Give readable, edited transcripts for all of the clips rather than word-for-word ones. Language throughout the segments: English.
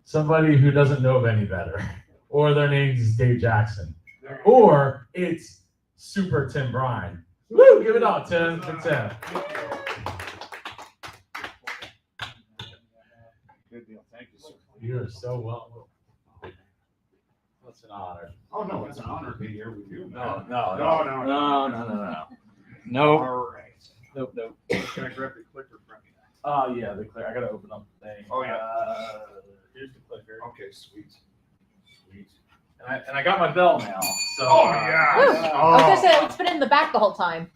somebody who doesn't know any better, or their name is Dave Jackson, or it's Super Tim Bryan. Woo! Give it up, Tim, for Tim. Good deal. Thank you, sir. You are so welcome. It's an honor. Oh, no, it's an honor to be here with you. No. All right. Nope. Can I grab the clicker from you? Oh yeah, the clicker. I gotta open up the thing. Oh, yeah. Here's the clicker. Okay, sweet. And I got my bell now. So. Oh, yeah. Woo. I was gonna say it's been in the back the whole time.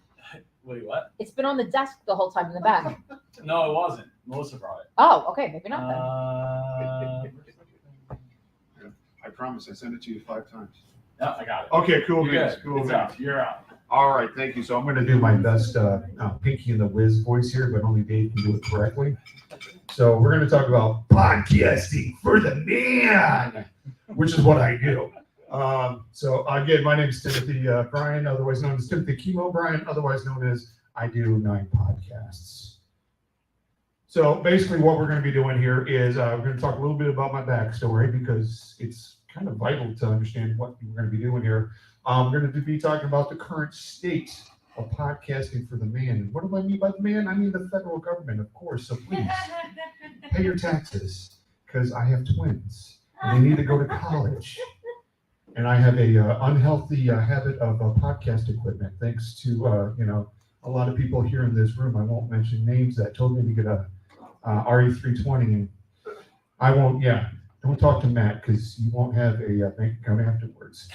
Wait, what? It's been on the desk the whole time in the back. No, it wasn't. Melissa brought it. Oh, okay, maybe not then. I promise I sent it to you 5 times. No, I got it. Okay, cool. You're Beans, good. cool. It's beans. out. You're out. All right, thank you. So I'm going to do my best Pinky and the Wiz voice here, but only Dave can do it correctly. So we're going to talk about podcasting for the man, which is what I do. So again, my name is Timothy Bryan, otherwise known as Timothy Chemo Bryan, otherwise known as I do 9 podcasts. So basically what we're going to be doing here is we're going to talk a little bit about my backstory because it's kind of vital to understand what we're going to be doing here. We're going to be talking about the current state of podcasting for the man. And what do I mean by the man? I mean the federal government, of course. So please pay your taxes because I have twins and they need to go to college. And I have a unhealthy habit of podcast equipment, thanks to a lot of people here in this room. I won't mention names that told me to get a RE320, and I won't. Yeah, don't talk to Matt because you won't have a bank account afterwards.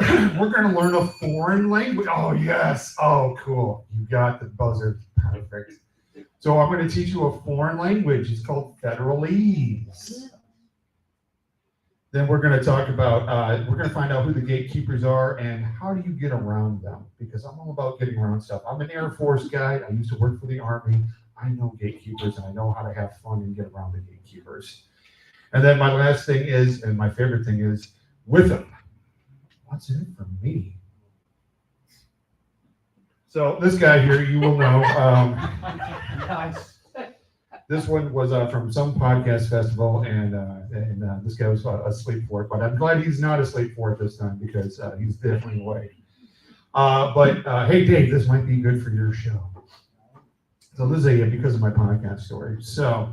We're going to learn a foreign language. Oh yes. Oh cool. You got the buzzer. Perfect. So I'm going to teach you a foreign language. It's called federalese. Then we're going to talk about, we're going to find out who the gatekeepers are and how do you get around them, because I'm all about getting around stuff. I'm an Air Force guy. I used to work for the Army. I know gatekeepers and I know how to have fun and get around the gatekeepers. And then my last thing is, and my favorite thing is, with them. What's in it for me? So this guy here, you will know. Nice. This one was from some podcast festival, and this guy was asleep for it. But I'm glad he's not asleep for it this time because he's definitely awake. But hey, Dave, this might be good for your show. So this is because of my podcast story. So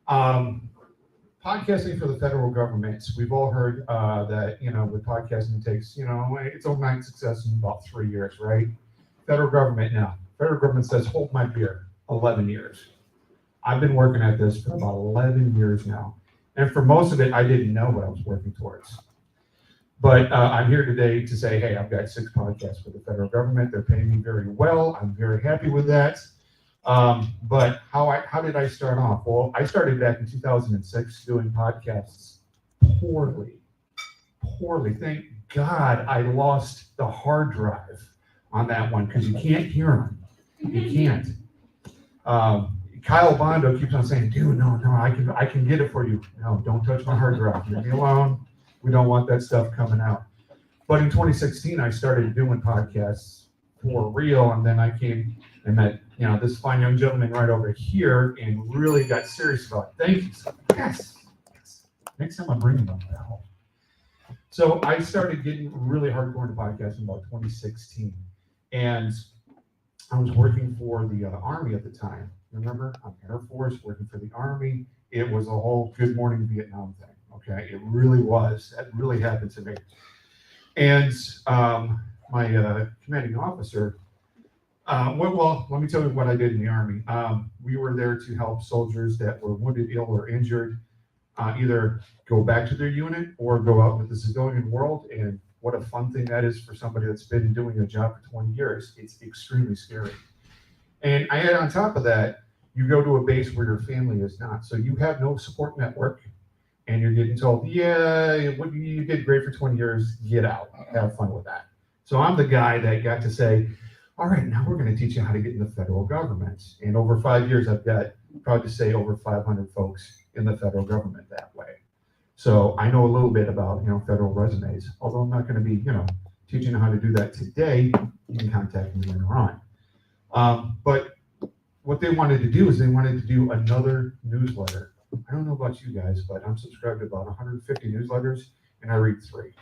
podcasting for the federal government. We've all heard that with podcasting it takes its overnight success in about 3 years, right? Federal government now. Federal government says hold my beer. 11 years. I've been working at this for about 11 years now. And for most of it, I didn't know what I was working towards. But I'm here today to say, hey, I've got 6 podcasts for the federal government. They're paying me very well. I'm very happy with that. But how did I start off? Well, I started back in 2006 doing podcasts poorly. Thank God I lost the hard drive on that one because you can't hear them. You can't. Kyle Bondo keeps on saying, dude, no, I can get it for you. No, don't touch my hard drive. Leave me alone. We don't want that stuff coming out. But in 2016, I started doing podcasts for real. And then I came and met, this fine young gentleman right over here and really got serious about it. Thank you. Yes. Next time I'm bringing them at home. So I started getting really hardcore into podcasting about 2016. And I was working for the Army at the time. Remember, I'm Air Force working for the Army. It was a whole Good Morning Vietnam thing. Okay, it really was. That really happened to me. And my commanding officer. Well, let me tell you what I did in the Army. We were there to help soldiers that were wounded, ill, or injured, either go back to their unit or go out into the civilian world. And what a fun thing that is for somebody that's been doing a job for 20 years. It's extremely scary. And I had on top of that, you go to a base where your family is not. So you have no support network and you're getting told, yeah, you did great for 20 years, get out, have fun with that. So I'm the guy that got to say, all right, now we're going to teach you how to get in the federal government. And over 5 years, I've got, proud to say, over 500 folks in the federal government that way. So I know a little bit about, federal resumes, although I'm not going to be, teaching you how to do that today. You can contact me later on. But what they wanted to do is they wanted to do another newsletter I don't know about you guys, but I'm subscribed to about 150 newsletters, and I read 3.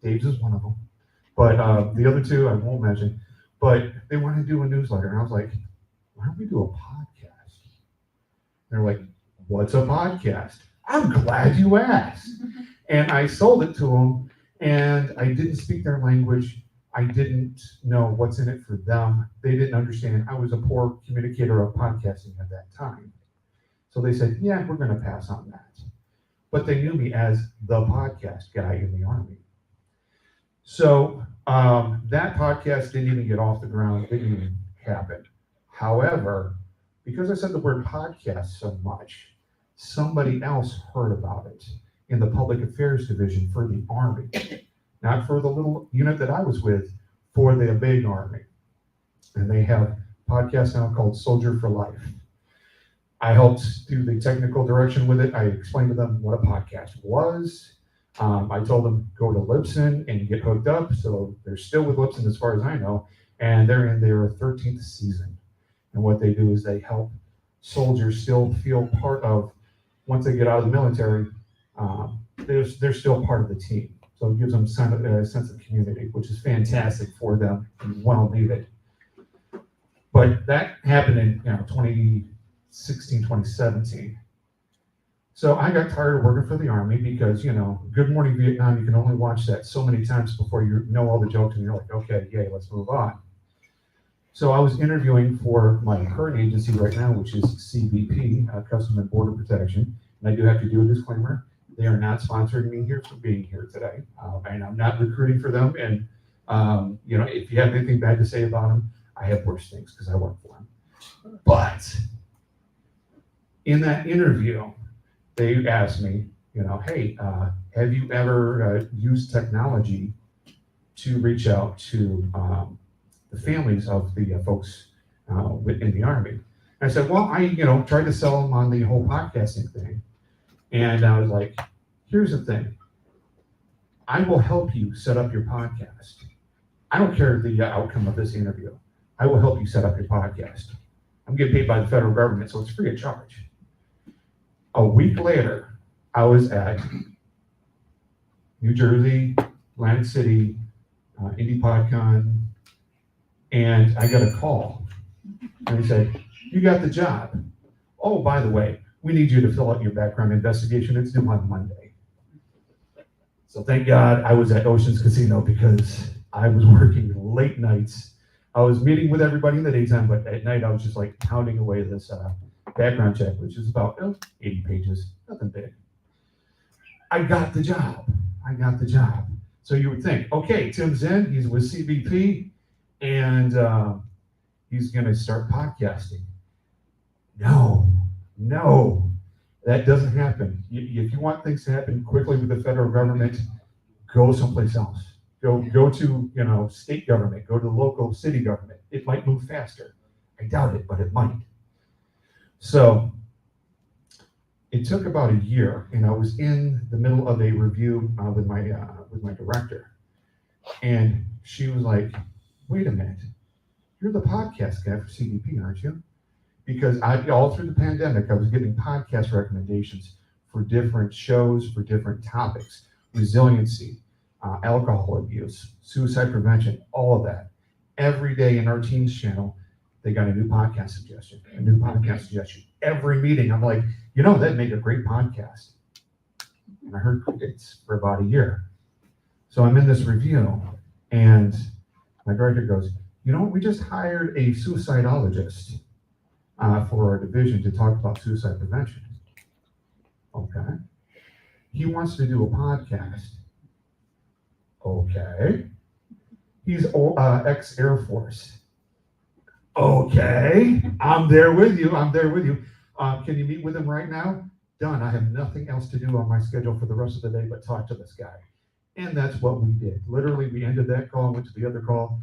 Dave's is one of them. But the other 2 I won't mention. But they want to do a newsletter, and I was like, why don't we do a podcast? They're like, what's a podcast? I'm glad you asked. And I sold it to them, and I didn't speak their language. I didn't know what's in it for them. They didn't understand. I was a poor communicator of podcasting at that time. So they said, yeah, we're going to pass on that. But they knew me as the podcast guy in the Army. So that podcast didn't even get off the ground. It didn't even happen. However, because I said the word podcast so much, somebody else heard about it in the public affairs division for the Army, not for the little unit that I was with, for the big Army. And they have a podcast now called Soldier for Life. I helped do the technical direction with it. I explained to them what a podcast was. I told them go to Libsyn and get hooked up. So they're still with Libsyn as far as I know, and they're in their 13th season. And what they do is they help soldiers still feel part of, once they get out of the military, they're still part of the team. So it gives them a sense of community, which is fantastic for them and well needed. But that happened in 2016, 2017. So I got tired of working for the Army because, Good Morning Vietnam, you can only watch that so many times before you know all the jokes and you're like, okay, yay, let's move on. So I was interviewing for my current agency right now, which is CBP, Customs and Border Protection. And I do have to do a disclaimer. They are not sponsoring me here for being here today. And I'm not recruiting for them. And, if you have anything bad to say about them, I have worse things because I work for them. But in that interview, they asked me, hey, have you ever used technology to reach out to the families of the folks in the Army? And I said, well, I tried to sell them on the whole podcasting thing. And I was like, here's the thing. I will help you set up your podcast. I don't care the outcome of this interview. I will help you set up your podcast. I'm getting paid by the federal government, so it's free of charge. A week later, I was at New Jersey, Atlantic City, Indie PodCon, and I got a call. And they said, you got the job. Oh, by the way, we need you to fill out your background investigation. It's due on Monday. So thank God I was at Oceans Casino because I was working late nights. I was meeting with everybody in the daytime, but at night I was just like pounding away this background check, which is about 80 pages, nothing big. I got the job. So you would think, okay, Tim's in, he's with CBP, and he's going to start podcasting. No, that doesn't happen. If you want things to happen quickly with the federal government, go someplace else. Go to state government, go to local city government. It might move faster. I doubt it, but it might. So it took about a year, and I was in the middle of a review with my director, and she was like, "Wait a minute, you're the podcast guy for CDP, aren't you?" Because all through the pandemic, I was getting podcast recommendations for different shows, for different topics, resiliency, alcohol abuse, suicide prevention, all of that. Every day in our team's channel, they got a new podcast suggestion. Every meeting, I'm like, that'd make a great podcast. And I heard crickets for about a year. So I'm in this review, and my director goes, we just hired a suicidologist for our division to talk about suicide prevention. Okay. He wants to do a podcast. Okay. He's ex-Air Force. Okay. I'm there with you. Can you meet with him right now? Done. I have nothing else to do on my schedule for the rest of the day but talk to this guy. And that's what we did. Literally, we ended that call and went to the other call.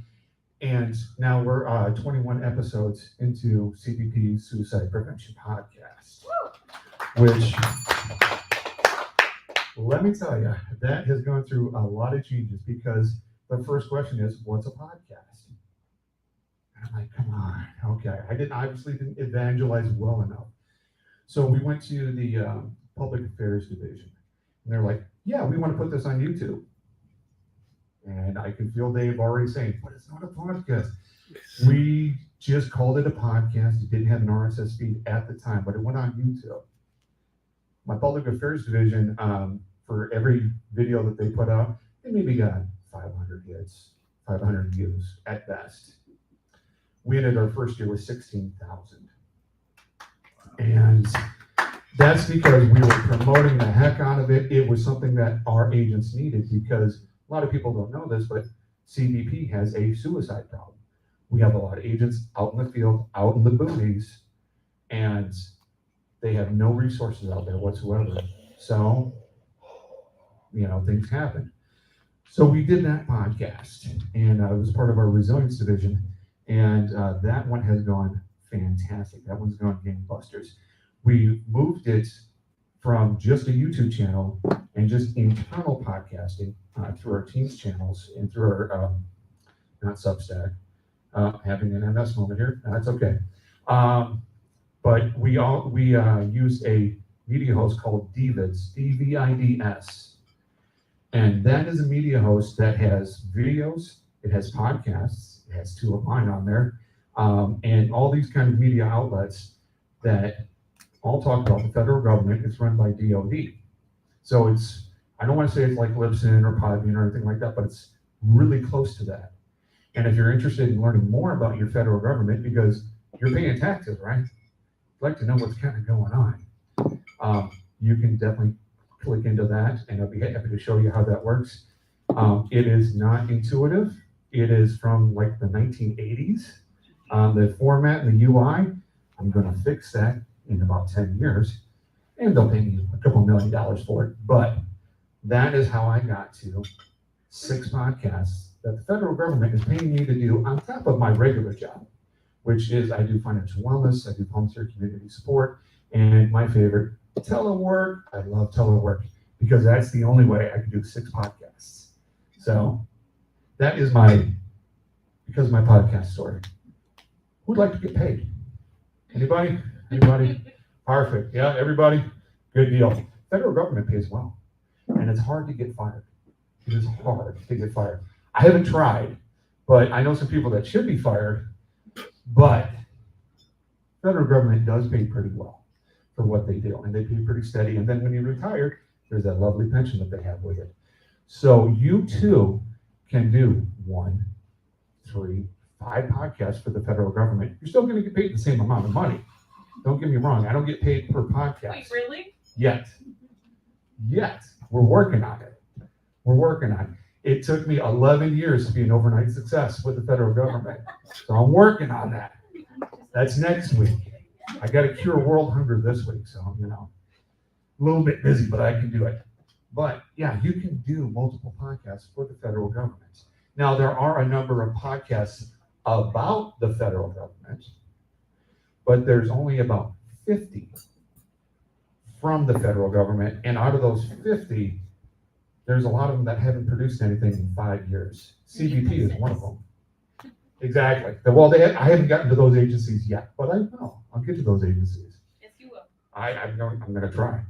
And now we're 21 episodes into CBP's Suicide Prevention Podcast, which, let me tell you, that has gone through a lot of changes because the first question is, what's a podcast? And I'm like, come on, okay. I obviously didn't evangelize well enough. So we went to the public affairs division, and they're like, "Yeah, we want to put this on YouTube." And I can feel Dave already saying, "But it's not a podcast." We just called it a podcast. It didn't have an RSS feed at the time, but it went on YouTube. My public affairs division, for every video that they put out, they maybe got 500 hits, 500 views at best. We ended our first year with 16,000. And that's because we were promoting the heck out of it. It was something that our agents needed because a lot of people don't know this, but CBP has a suicide problem. We have a lot of agents out in the field, out in the boonies, and they have no resources out there whatsoever. So, things happen. So we did that podcast, and it was part of our resilience division, and that one has gone fantastic. That one's gone gangbusters. We moved it from just a YouTube channel and just internal podcasting through our team's channels and through our, not Substack, having an MS moment here. That's okay. But we use a media host called Divids, DVIDS. And that is a media host that has videos, it has podcasts, it has 2 of mine on there, and all these kind of media outlets that all talk about the federal government. It's run by DOD. So I don't want to say it's like Libsyn or Podbean or anything like that, but it's really close to that. And if you're interested in learning more about your federal government, because you're paying taxes, right? I'd like to know what's kind of going on. You can definitely click into that, and I'll be happy to show you how that works. It is not intuitive. It is from like the 1980s. The format and the UI, I'm going to fix that in about 10 years, and they'll pay me a couple $1 million for it. But that is how I got to 6 podcasts that the federal government is paying me to do on top of my regular job, which is I do financial wellness, I do volunteer community support, and my favorite, telework. I love telework because that's the only way I can do 6 podcasts. So that is my podcast story. Who'd like to get paid? Anybody? Perfect. Yeah, everybody? Good deal. Federal government pays well, and it's hard to get fired. It is hard to get fired. I haven't tried, but I know some people that should be fired, but federal government does pay pretty well for what they do, and they pay pretty steady. And then when you retire, there's that lovely pension that they have with it. So you too can do 1, 3, 5 podcasts for the federal government. You're still going to get paid the same amount of money. Don't get me wrong. I don't get paid per podcast. Wait, really? Yet. We're working on it. It took me 11 years to be an overnight success with the federal government. So I'm working on that. That's next week. I got to cure world hunger this week. So, a little bit busy, but I can do it. But yeah, you can do multiple podcasts for the federal government. Now, there are a number of podcasts about the federal government, but there's only about 50 from the federal government. And out of those 50, there's a lot of them that haven't produced anything in 5 years. CBP is one of them. Exactly. Well, I haven't gotten to those agencies yet, but I will. I'll get to those agencies. Yes, you will. I'm going to try.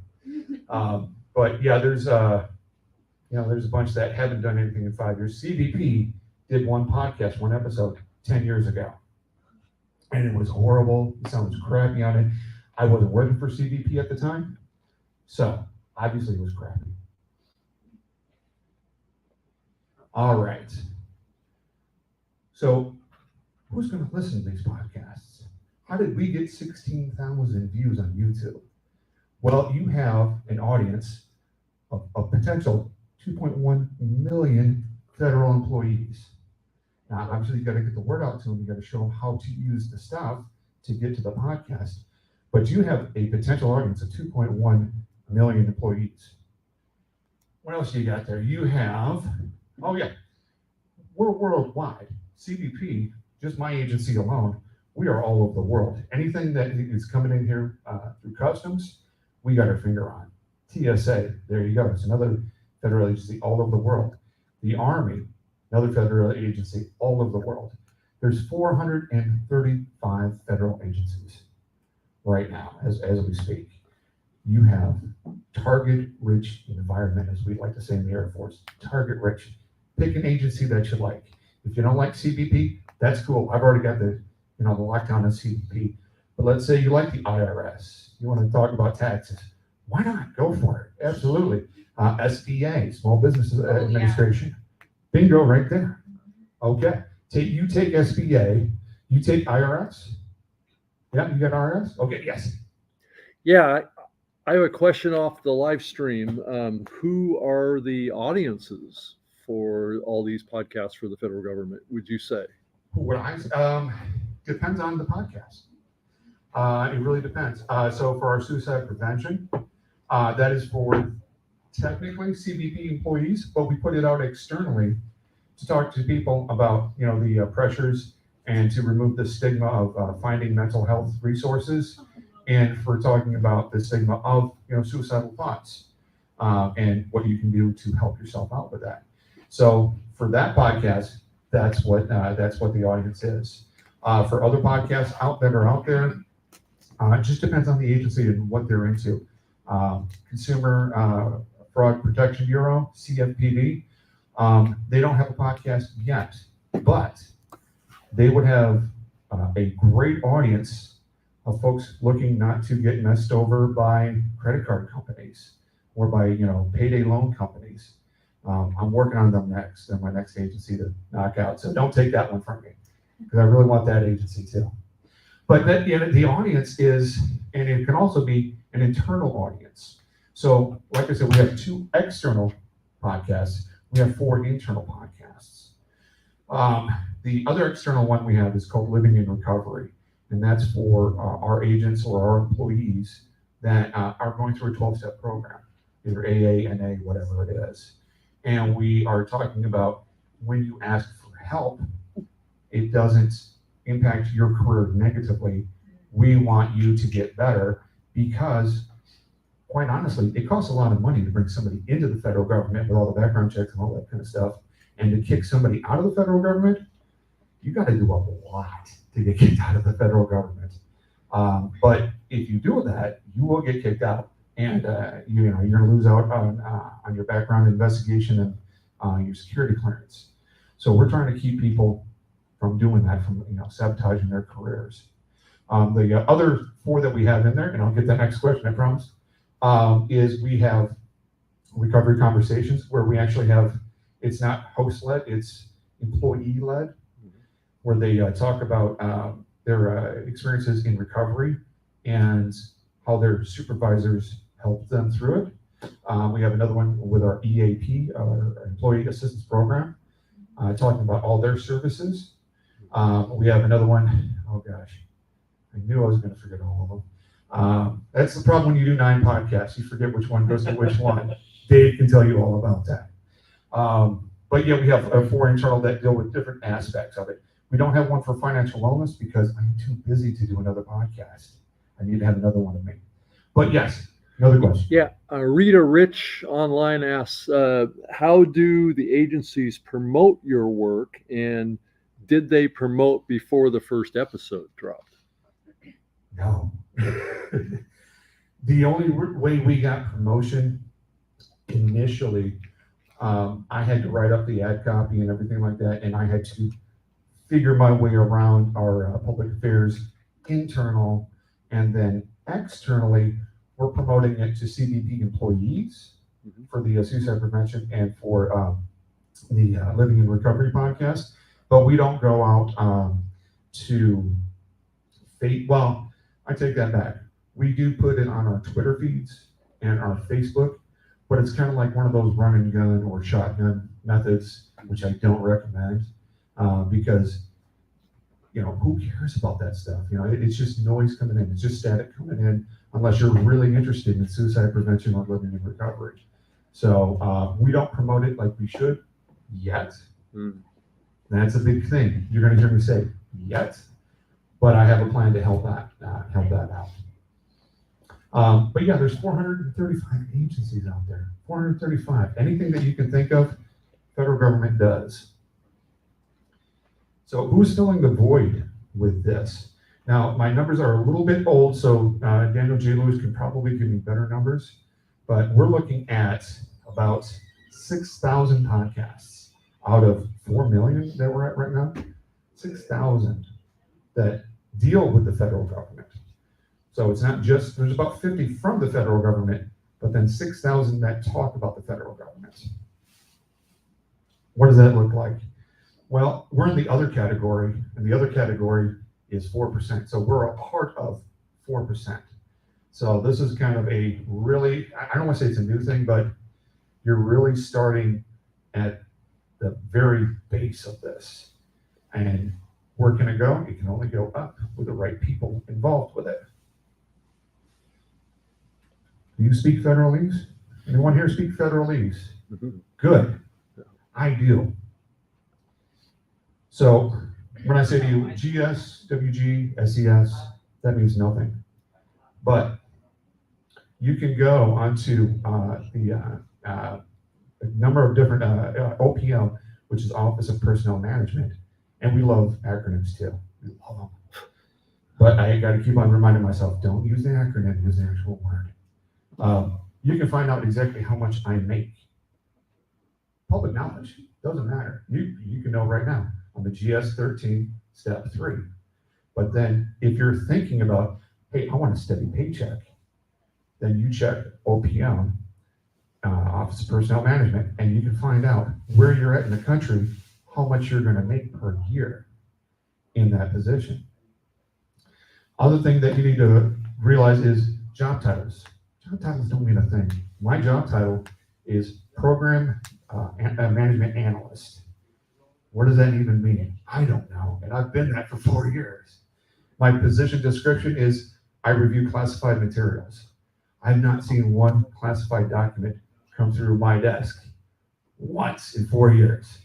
But yeah, there's a bunch that haven't done anything in 5 years. CBP did one podcast, one episode 10 years ago, and it was horrible. It sounds crappy on it. I wasn't working for CBP at the time, so obviously it was crappy. All right. So who's going to listen to these podcasts? How did we get 16,000 views on YouTube? Well, you have an audience of potential 2.1 million federal employees. Now, obviously, you got to get the word out to them. You got to show them how to use the stuff to get to the podcast. But you have a potential audience of 2.1 million employees. What else you got there? You have, we're worldwide. CBP, just my agency alone, we are all over the world. Anything that is coming in here through customs, we got our finger on. TSA, there you go. It's another federal agency all over the world. The Army, another federal agency all over the world. There's 435 federal agencies. right now as we speak. You have target-rich environment, as we like to say in the Air Force. Target-rich. Pick an agency that you like. If you don't like CBP, that's cool. I've already got the lockdown on CBP. But let's say you like the IRS. You want to talk about taxes. Why not? Go for it. Absolutely. SBA, Small Business Administration. Bingo, right there. Okay. You take SBA. You take IRS. Yeah, you got IRS? Okay, yes. Yeah, I have a question off the live stream. Who are the audiences for all these podcasts for the federal government, would you say? Depends on the podcast. It really depends. So for our suicide prevention, that is for technically CBP employees, but we put it out externally to talk to people about the pressures and to remove the stigma of finding mental health resources, and for talking about the stigma of suicidal thoughts and what you can do to help yourself out with that. So for that podcast, that's what the audience is. For other podcasts that are out there, it just depends on the agency and what they're into. Consumer Fraud Protection Bureau, CFPB, they don't have a podcast yet, but they would have a great audience of folks looking not to get messed over by credit card companies or by payday loan companies. I'm working on them next. They're my next agency to knock out. So don't take that one from me, because I really want that agency too. But the audience is, and it can also be an internal audience. So like I said, we have 2 external podcasts. We have 4 internal podcasts. The other external one we have is called Living in Recovery. And that's for our agents or our employees that are going through a 12-step program, either AA, NA, whatever it is. And we are talking about when you ask for help, it doesn't impact your career negatively. We want you to get better because, quite honestly, it costs a lot of money to bring somebody into the federal government with all the background checks and all that kind of stuff. And to kick somebody out of the federal government, you got to do a lot to get kicked out of the federal government. But if you do that, you will get kicked out, and you're going to lose out on your background investigation and your security clearance. So we're trying to keep people from doing that, from sabotaging their careers. The other 4 that we have in there, and I'll get the next question, I promise, is we have recovery conversations where we actually have, it's not host-led, it's employee-led, where they talk about their experiences in recovery and how their supervisors helped them through it. We have another one with our EAP, our Employee Assistance Program, talking about all their services. We have another one, oh gosh, I knew I was going to forget all of them. That's the problem when you do 9 podcasts, you forget which one goes to which one. Dave can tell you all about that. But yeah, we have 4 internal that deal with different aspects of it. We don't have one for financial wellness because I'm too busy to do another podcast. I need to have another one of me. But yes, another question. Yeah, Rita Rich online asks, how do the agencies promote your work, and did they promote before the first episode dropped? No. The only way we got promotion initially, I had to write up the ad copy and everything like that, and I had to figure my way around our public affairs internal, and then externally, we're promoting it to CBP employees for the suicide prevention and for the Living in Recovery podcast. But we don't go out to well, I take that back. We do put it on our Twitter feeds and our Facebook, but it's kind of like one of those run and gun or shotgun methods, which I don't recommend. Because who cares about that stuff? It's just noise coming in. It's just static coming in, unless you're really interested in suicide prevention or living in recovery. So we don't promote it like we should yet. That's a big thing. You're going to hear me say yet, but I have a plan to help that out. But yeah, there's 435 agencies out there. 435. Anything that you can think of, federal government does. So who's filling the void with this? Now, my numbers are a little bit old, so Daniel J. Lewis can probably give me better numbers, but we're looking at about 6,000 podcasts out of 4 million that we're at right now. 6,000 that deal with the federal government. So it's not just, there's about 50 from the federal government, but then 6,000 that talk about the federal government. What does that look like? Well, we're in the other category, and the other category is 4%. So we're a part of 4%. So this is kind of a really, I don't want to say it's a new thing, but you're really starting at the very base of this. And where can it go? It can only go up with the right people involved with it. Do you speak federalese? Anyone here speak federalese? Good. I do. So when I say to you GS, WG, SES, that means nothing. But you can go onto the number of different OPM, which is Office of Personnel Management, and we love acronyms too. We love them. But I got to keep on reminding myself, don't use the acronym, use the actual word. You can find out exactly how much I make. Public knowledge, doesn't matter. You can know right now. I'm a GS 13, step 3. But then if you're thinking about, hey, I want a steady paycheck, then you check OPM, Office of Personnel Management, and you can find out where you're at in the country, how much you're going to make per year in that position. Other thing that you need to realize is job titles. Job titles don't mean a thing. My job title is Program Management Analyst. What does that even mean? I don't know, and I've been that for 4 years. My position description is I review classified materials. I've not seen one classified document come through my desk once in 4 years.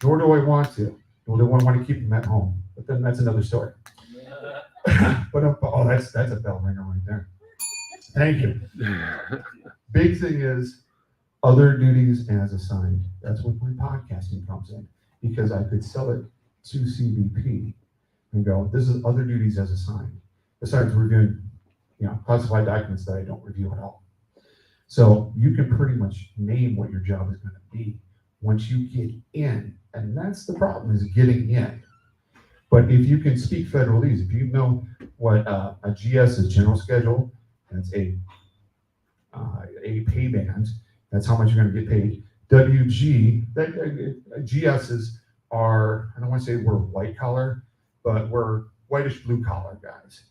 Nor do I want to. Nor do I want to keep them at home. But then that's another story. But oh, that's a bell ringer right there. Thank you. Big thing is other duties as assigned. That's what my podcasting comes in, because I could sell it to CBP and go, this is other duties as assigned, besides reviewing, classified documents that I don't review at all. So you can pretty much name what your job is going to be once you get in, and that's the problem, is getting in. But if you can speak federalese, if you know what a GS is, general schedule, that's a pay band, that's how much you're going to get paid. WG, GSs are, I don't want to say we're white collar, but we're whitish blue collar guys.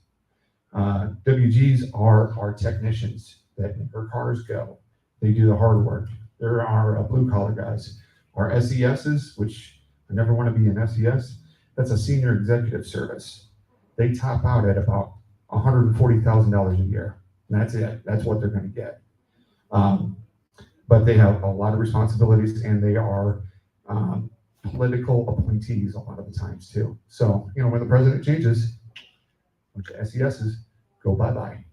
WGs are our technicians that make our cars go. They do the hard work. There are blue collar guys. Our SESs, which I never want to be an SES, that's a senior executive service. They top out at about $140,000 a year. And that's it. That's what they're going to get. But they have a lot of responsibilities, and they are political appointees a lot of the times too. So, when the president changes, a bunch of SESs go bye-bye.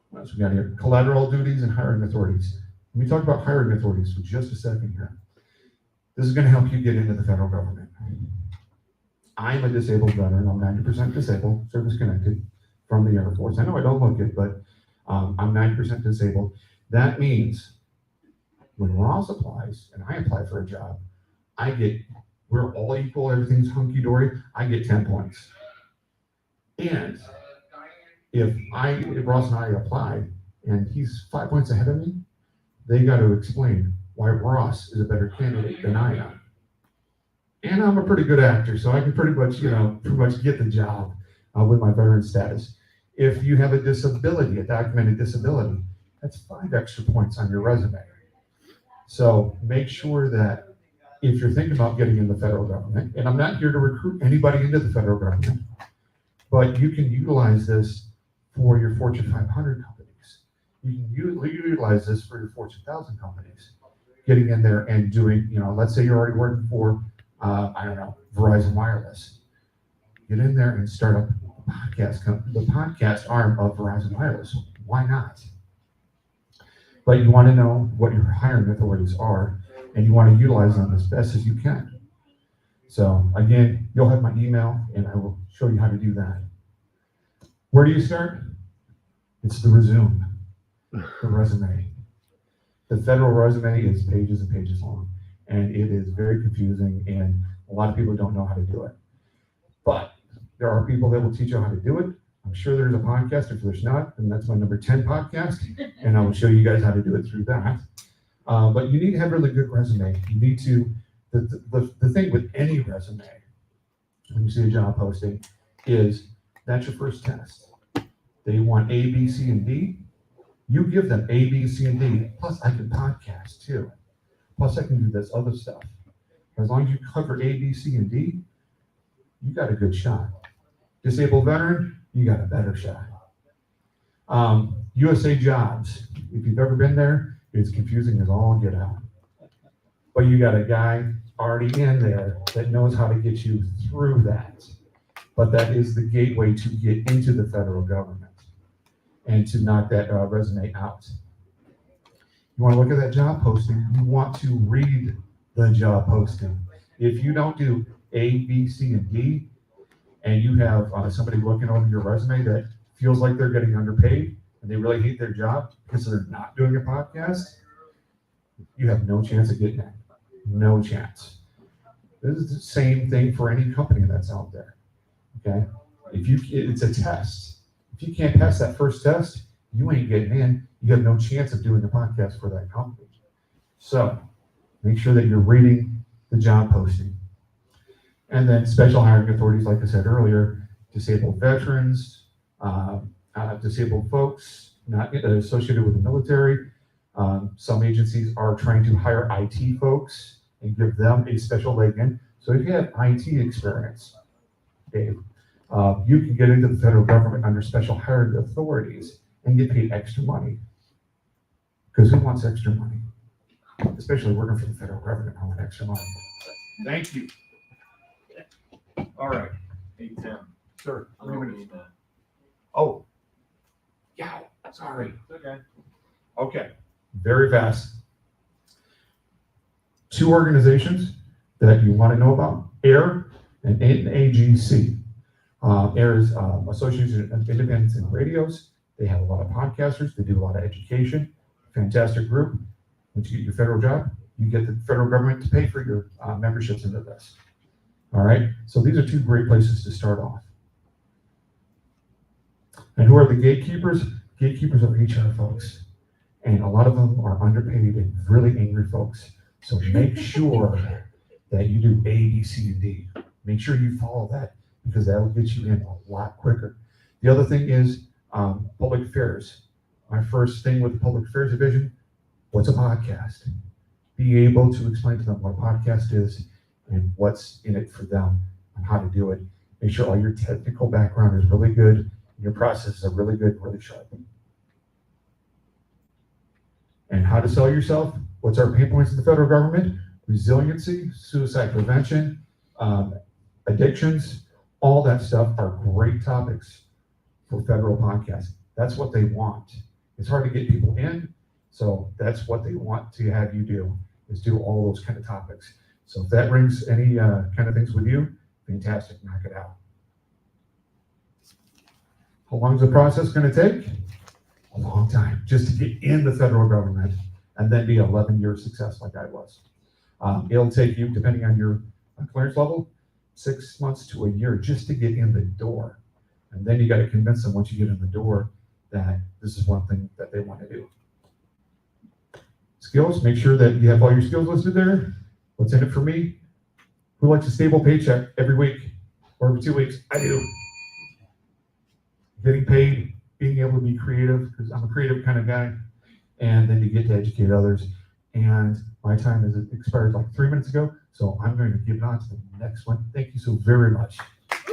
What else we got here? Collateral duties and hiring authorities. Let me talk about hiring authorities for just a second here. This is going to help you get into the federal government. I'm a disabled veteran. I'm 90% disabled, service-connected from the Air Force. I know I don't look it, but I'm 90% disabled. That means when Ross applies and I apply for a job, we're all equal, everything's hunky-dory, I get 10 points. And if Ross and I apply and he's 5 points ahead of me, they got to explain why Ross is a better candidate than I am. And I'm a pretty good actor, so I can pretty much get the job with my veteran status. If you have a disability, a documented disability, that's 5 extra points on your resume. So make sure that if you're thinking about getting in the federal government, and I'm not here to recruit anybody into the federal government, but you can utilize this for your Fortune 500 companies. You can utilize this for your Fortune 1000 companies. Getting in there and doing, let's say you're already working for, Verizon Wireless. Get in there and start up the podcast arm of Verizon Wireless. Why not? But you want to know what your hiring authorities are, and you want to utilize them as best as you can. So again, you'll have my email and I will show you how to do that. Where do you start? It's the resume, the resume. The federal resume is pages and pages long, and it is very confusing, and a lot of people don't know how to do it. But there are people that will teach you how to do it. I'm sure there's a podcast. If there's not, then that's my number 10 podcast, and I will show you guys how to do it through that. But you need to have a really good resume. You need to, the thing with any resume, when you see a job posting, is that's your first test. They want A, B, C, and D. You give them A, B, C, and D. Plus, I can podcast too. Plus, I can do this other stuff. As long as you cover A, B, C, and D, you got a good shot. Disabled veteran, you got a better shot. USA Jobs, if you've ever been there, it's confusing as all get out. But you got a guy already in there that knows how to get you through that. But that is the gateway to get into the federal government and to knock that resume out. You want to look at that job posting, you want to read the job posting. If you don't do A, B, C, and D, and you have somebody looking over your resume that feels like they're getting underpaid and they really hate their job because they're not doing a podcast, you have no chance of getting it. No chance. This is the same thing for any company that's out there. Okay? It's a test. If you can't pass that first test, you ain't getting in. You have no chance of doing a podcast for that company. So make sure that you're reading the job posting. And then special hiring authorities, like I said earlier, disabled veterans, disabled folks not associated with the military. Some agencies are trying to hire IT folks and give them a special leg in. So if you have IT experience, Dave, you can get into the federal government under special hiring authorities and get paid extra money. Because who wants extra money? Especially working for the federal government, I want extra money. Thank you. All right. Hey, Tim. Sir. I'm gonna need that. Oh. Yeah, sorry. It's okay. Okay. Very fast. 2 organizations that you want to know about, AIR and AGC. AIR is Association of Independents and Radios. They have a lot of podcasters. They do a lot of education. Fantastic group. Once you get your federal job, you get the federal government to pay for your memberships into this. All right. So these are 2 great places to start off. And who are the gatekeepers? Gatekeepers are HR folks. And a lot of them are underpaid and really angry folks. So make sure that you do A, B, C, and D. Make sure you follow that because that will get you in a lot quicker. The other thing is public affairs. My first thing with the public affairs division, what's a podcast? Be able to explain to them what a podcast is and what's in it for them and how to do it. Make sure all your technical background is really good and your processes are really good, really sharp. And how to sell yourself? What's our pain points in the federal government? Resiliency, suicide prevention, addictions, all that stuff are great topics for federal podcasts. That's what they want. It's hard to get people in, so that's what they want to have you do, is do all those kind of topics. So if that rings any kind of things with you, fantastic, knock it out. How long is the process going to take? A long time, just to get in the federal government and then be 11-year success like I was. It'll take you, depending on your clearance level, 6 months to a year just to get in the door. And then you got to convince them once you get in the door that this is one thing that they want to do. Skills, make sure that you have all your skills listed there. What's in it for me? Who likes a stable paycheck every week or every 2 weeks? I do. Getting paid, being able to be creative, because I'm a creative kind of guy, and then you get to educate others. And my time is expired like 3 minutes ago, so I'm going to give it on to the next one. Thank you so very much. Thank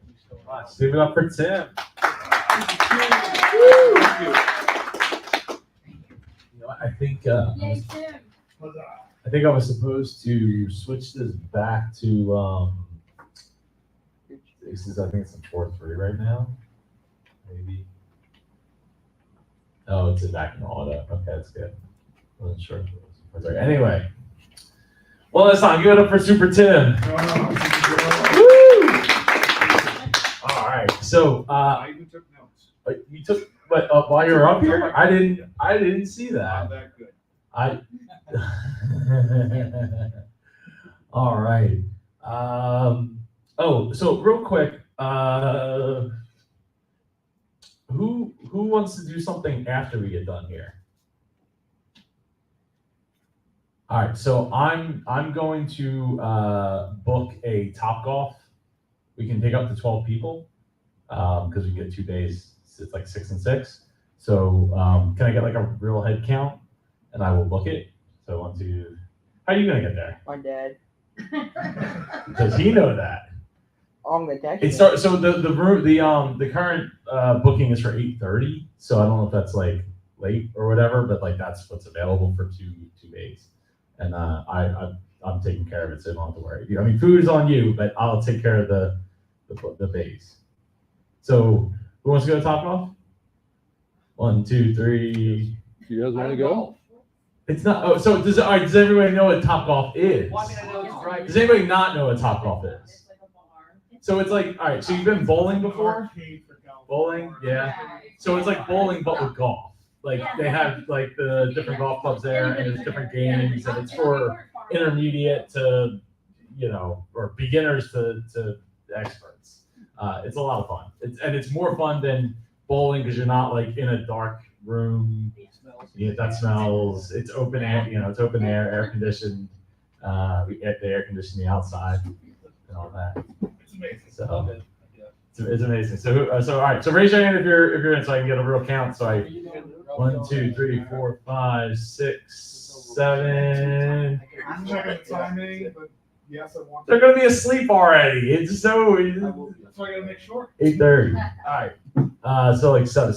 you so much. Give it up for Tim. You know, I think I was supposed to switch this back to this is, I think it's in 4.3 right now. Maybe. Oh, it's back in auto. Okay, that's good. Wasn't sure. Anyway, well, let's not give it up for Super Tim. Woo! All right. So, I even took notes. you took, but while you were up here, I didn't see Not that. that good. I. All right. Oh, so real quick, who wants to do something after we get done here? All right, so I'm going to book a Topgolf. We can take up to 12 people because we get 2 days. It's like 6 and 6. So can I get like a real head count, and I will book it. So 1, 2. How are you gonna get there? My dad. Does he know that? I'm gonna text It him. starts. So the current booking is for 8:30. So I don't know if that's like late or whatever, but like that's what's available for two days. And I'm taking care of it, so you don't have to worry. I mean, food is on you, but I'll take care of the base. So who wants to go to Topgolf? 1, 2, 3. You guys want to go? It's not. Oh, so does everybody know what Topgolf is? Well, I mean, I know it's driving. Does anybody not know what Topgolf is? So it's like, all right. So you've been bowling before? Bowling, yeah. So it's like bowling, but with golf. Like they have like the different golf clubs there, and there's different games, and it's for intermediate to, or beginners to experts. It's a lot of fun. It's more fun than bowling because you're not like in a dark room. That smells. It's open air. It's open air conditioned. We get the air conditioning outside and all that. It's amazing. So it's amazing. So all right. So raise your hand if you're in, so I can get a real count. So 1, 2, 3, 4, 5, 6, 7. I'm not gonna time any, but yes, I want. They're gonna be asleep already. It's so. That's why I gotta make sure. 8:30. All right. So like so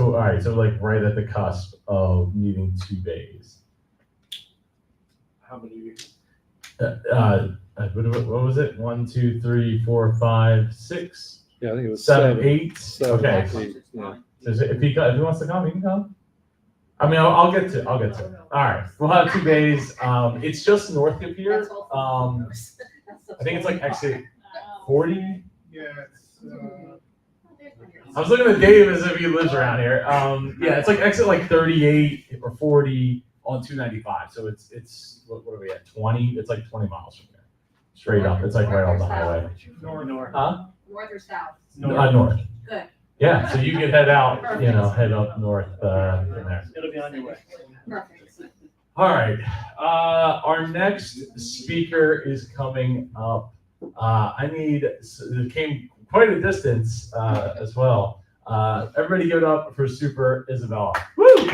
all right. So like right at the cusp of needing 2 days. How many? What was it? 1, 2, 3, 4, 5, 6, Yeah, I think it was 7, 8. Seven, Okay. 8, yeah. So if he wants to come, he can come. I mean, I'll get to it. All right. We'll have 2 days. It's just north of here. I think it's like exit 40. Yeah, it's, I was looking at Dave as if he lives around here. Yeah, it's like exit like 38 or 40 on 295. So it's what are we at? 20. It's like 20 miles from here. Straight up. It's like right on the highway. North. Huh? North or south? North. Good. Yeah. So you can head out. Head up north from there. It'll be on your way. Perfect. All right. Our next speaker is coming up. It came quite a distance as well. Everybody give it up for Super Isabella. Woo!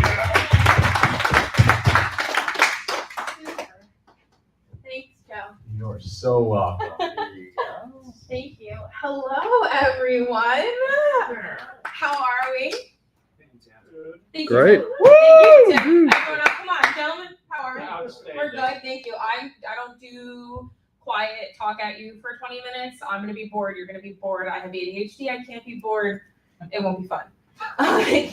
Thanks, Joe. You're so welcome. Thank you. Hello, everyone. How are we? Thank Great. You. Thank you, Tim. Everyone else, come on, gentlemen. How are we? Outstanding. We're good. Thank you. I don't do quiet talk at you for 20 minutes. I'm gonna be bored. You're gonna be bored. I have ADHD. I can't be bored. It won't be fun.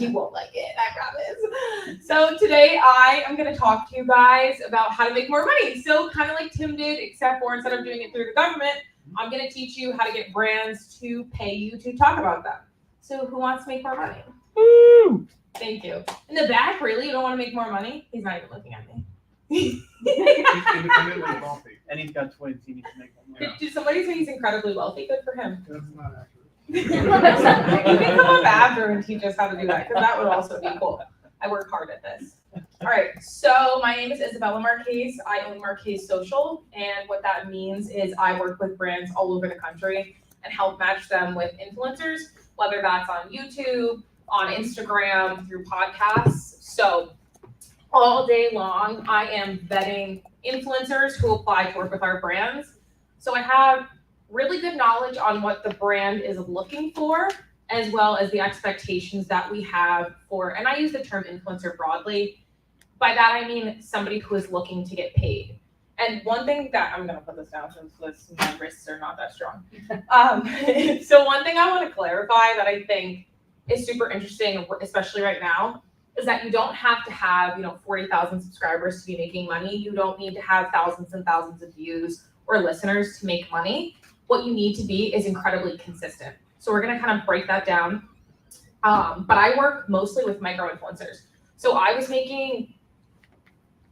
You won't like it, I promise. So today I am going to talk to you guys about how to make more money. So kind of like Tim did, except for instead of doing it through the government, I'm going to teach you how to get brands to pay you to talk about them. So who wants to make more money? Woo! Thank you. In the back, really? You don't want to make more money? He's not even looking at me. He's independently wealthy. And he's got twins. He needs to make them. Did somebody say he's incredibly wealthy? Good for him. That's not accurate. You can come up after and teach us how to do that, because that would also be cool. I work hard at this. All right, so my name is Isabella Marquez. I own Marquez Social, and what that means is I work with brands all over the country and help match them with influencers, whether that's on YouTube, on Instagram, through podcasts. So all day long, I am vetting influencers who apply to work with our brands. So I have really good knowledge on what the brand is looking for, as well as the expectations that we have for, and I use the term influencer broadly. By that, I mean somebody who is looking to get paid. And one thing that, I'm gonna put this down since my wrists are not that strong. So one thing I wanna clarify that I think is super interesting, especially right now, is that you don't have to have, 40,000 subscribers to be making money. You don't need to have thousands and thousands of views or listeners to make money. What you need to be is incredibly consistent. So we're going to kind of break that down. But I work mostly with micro influencers. So I was making,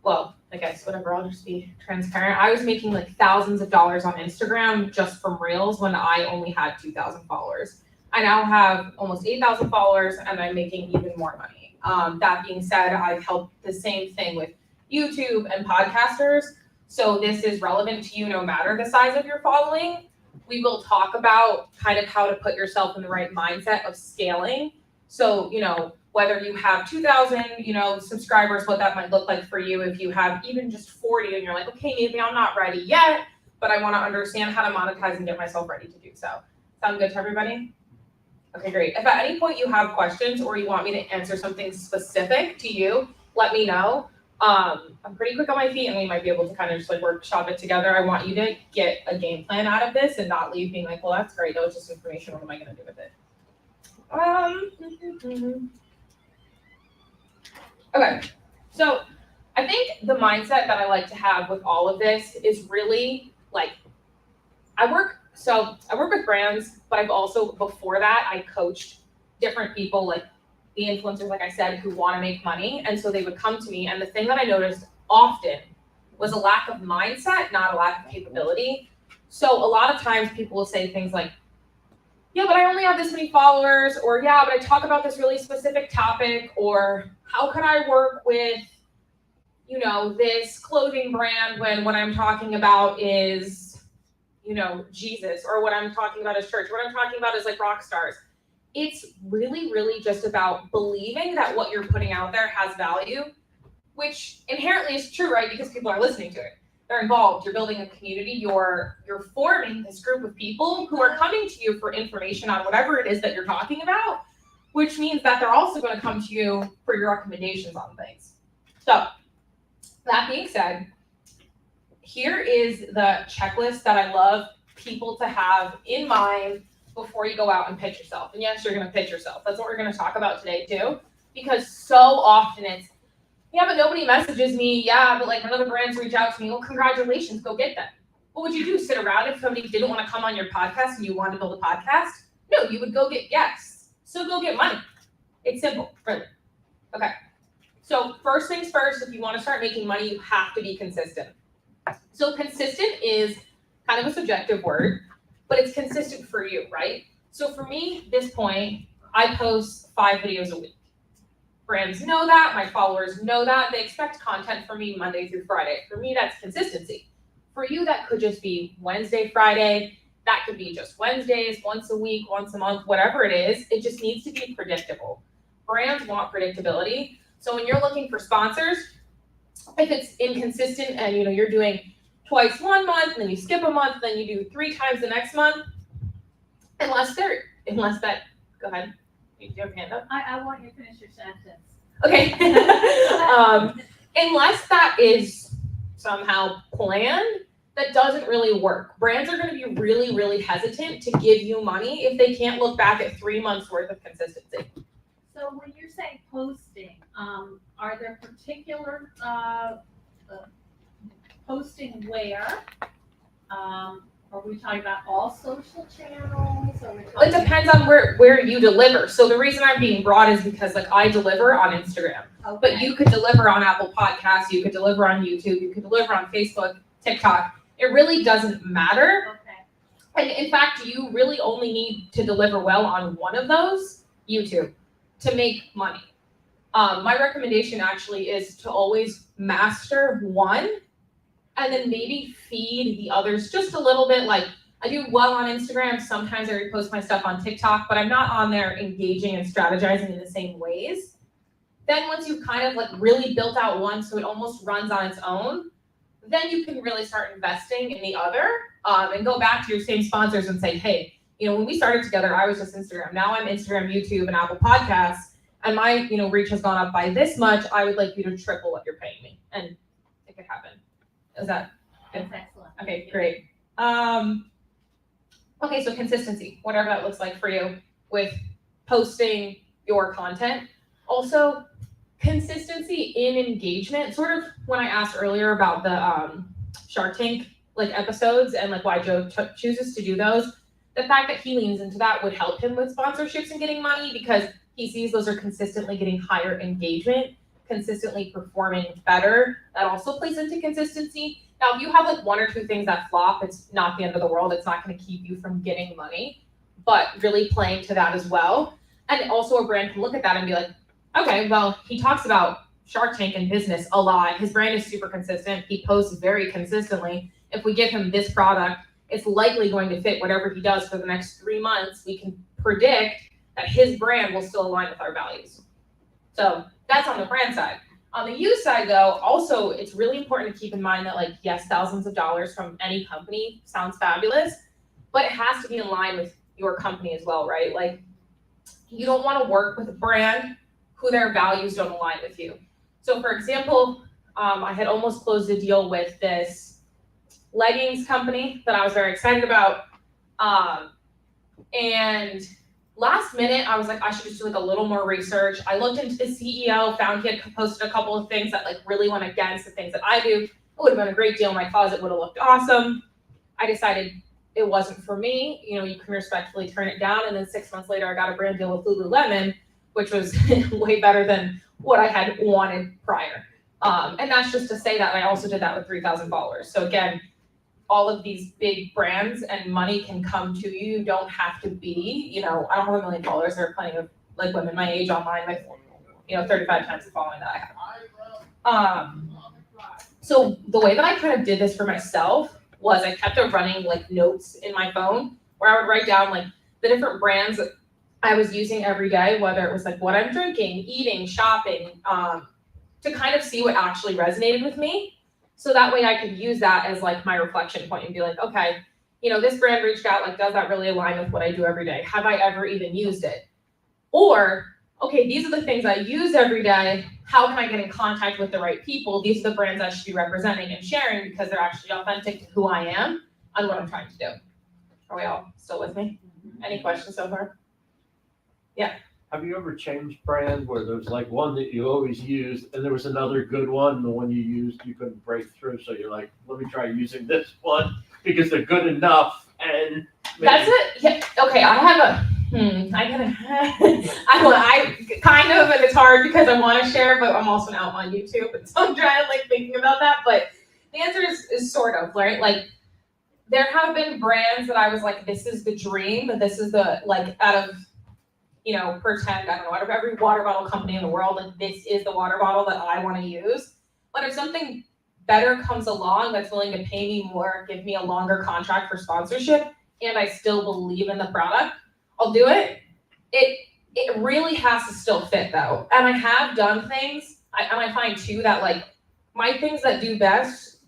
well, I guess whatever, I'll just be transparent. I was making like thousands of dollars on Instagram just from Reels when I only had 2,000 followers. I now have almost 8,000 followers and I'm making even more money. That being said, I've helped the same thing with YouTube and podcasters. So this is relevant to you no matter the size of your following. We will talk about kind of how to put yourself in the right mindset of scaling. So, whether you have 2,000, subscribers, what that might look like for you. If you have even just 40 and you're like, okay, maybe I'm not ready yet, but I want to understand how to monetize and get myself ready to do so. Sound good to everybody? Okay, great. If at any point you have questions or you want me to answer something specific to you, let me know. I'm pretty quick on my feet and we might be able to kind of just like workshop it together. I want you to get a game plan out of this and not leave being like, well, that's great. That was just information. What am I going to do with it? Okay, so I think the mindset that I like to have with all of this is really like, I work with brands, but I've also, before that, I coached different people, like the influencers, like I said, who want to make money. And so they would come to me. And the thing that I noticed often was a lack of mindset, not a lack of capability. So a lot of times people will say things like, yeah, but I only have this many followers, or yeah, but I talk about this really specific topic, or how can I work with, this clothing brand when what I'm talking about is, Jesus, or what I'm talking about is church, what I'm talking about is like rock stars. It's really, really just about believing that what you're putting out there has value, which inherently is true, right? Because people are listening to it. They're involved. You're building a community. You're forming this group of people who are coming to you for information on whatever it is that you're talking about, which means that they're also going to come to you for your recommendations on things. So that being said, here is the checklist that I love people to have in mind before you go out and pitch yourself. And yes, you're going to pitch yourself. That's what we're going to talk about today too, because so often it's, yeah, but nobody messages me. Yeah, but like when other brands reach out to me, well, congratulations, go get them. What would you do? Sit around if somebody didn't want to come on your podcast and you wanted to build a podcast? No, you would go get guests. So go get money. It's simple, really. Okay. So first things first, if you want to start making money, you have to be consistent. So consistent is kind of a subjective word, but it's consistent for you, right? So for me, at this point, I post 5 videos a week. Brands know that, my followers know that. They expect content from me Monday through Friday. For me, that's consistency. For you, that could just be Wednesday, Friday. That could be just Wednesdays, once a week, once a month, whatever it is. It just needs to be predictable. Brands want predictability. So when you're looking for sponsors, if it's inconsistent and you're doing twice one month, and then you skip a month, then you do 3 times the next month, unless that, go ahead. Do you have a hand up? I want you to finish your sentence. Okay. Unless that is somehow planned, that doesn't really work. Brands are going to be really, really hesitant to give you money if they can't look back at 3 months worth of consistency. So when you're saying posting, are there particular posting where? Are we talking about all social channels? It depends on where you deliver. So the reason I'm being broad is because I deliver on Instagram, but you could deliver on Apple Podcasts, you could deliver on YouTube, you could deliver on Facebook, TikTok. It really doesn't matter. Okay. And in fact, you really only need to deliver well on one of those, YouTube, to make money. My recommendation actually is to always master one and then maybe feed the others just a little bit. Like I do well on Instagram. Sometimes I repost my stuff on TikTok, but I'm not on there engaging and strategizing in the same ways. Then once you've kind of really built out one so it almost runs on its own, then you can really start investing in the other and go back to your same sponsors and say, hey, when we started together, I was just Instagram. Now I'm Instagram, YouTube, and Apple Podcasts, and my reach has gone up by this much. I would like you to triple what you're paying me, and it could happen. Is that good? That's excellent. Okay, great. Okay, so consistency, whatever that looks like for you with posting your content. Also, consistency in engagement, sort of when I asked earlier about the Shark Tank like episodes and like why Joe chooses to do those, the fact that he leans into that would help him with sponsorships and getting money because he sees those are consistently getting higher engagement, consistently performing better. That also plays into consistency. Now, if you have like 1 or 2 things that flop, it's not the end of the world. It's not going to keep you from getting money, but really playing to that as well. And also a brand can look at that and be like, okay, well, he talks about Shark Tank and business a lot. His brand is super consistent. He posts very consistently. If we give him this product, it's likely going to fit whatever he does for the next 3 months. We can predict that his brand will still align with our values. So that's on the brand side. On the use side though, also it's really important to keep in mind that like, yes, thousands of dollars from any company sounds fabulous, but it has to be in line with your company as well, right? Like you don't want to work with a brand who their values don't align with you. So for example, I had almost closed a deal with this leggings company that I was very excited about. And last minute, I was like, I should just do like a little more research. I looked into the CEO, found he had posted a couple of things that like really went against the things that I do. It would have been a great deal. My closet would have looked awesome. I decided it wasn't for me. You know, you can respectfully turn it down. And then 6 months later, I got a brand deal with Lululemon, which was way better than what I had wanted prior. And that's just to say that I also did that with 3,000 followers. So again, all of these big brands and money can come to you. You don't have to be, you know, I don't have 1 million followers. There are plenty of like women my age online with, you know, 35 times the following that I have. So the way that I kind of did this for myself was I kept running like notes in my phone where I would write down like the different brands that I was using every day, whether it was like what I'm drinking, eating, shopping, to kind of see what actually resonated with me. So that way I could use that as like my reflection point and be like, okay, you know, this brand reached out, like, does that really align with what I do every day? Have I ever even used it? Or, okay, these are the things I use every day. How can I get in contact with the right people? These are the brands I should be representing and sharing because they're actually authentic to who I am and what I'm trying to do. Are we all still with me? Any questions so far? Yeah. Have you ever changed brand where there's like one that you always used and there was another good one, and the one you used you couldn't break through, so you're like, let me try using this one because they're good enough and maybe... That's it. Yeah. Okay, I have a I kind of, and it's hard because I want to share, but I'm also now on YouTube, and so I'm trying like thinking about that. But the answer is sort of, right? Like there have been brands that I was like, this is the dream, but this is the like out of, you know, pretend, I don't know, out of every water bottle company in the world, like this is the water bottle that I want to use. But if something better comes along that's willing to pay me more, give me a longer contract for sponsorship, and I still believe in the product, I'll do it. It really has to still fit though. And I have done things, and I find too that like my things that do best,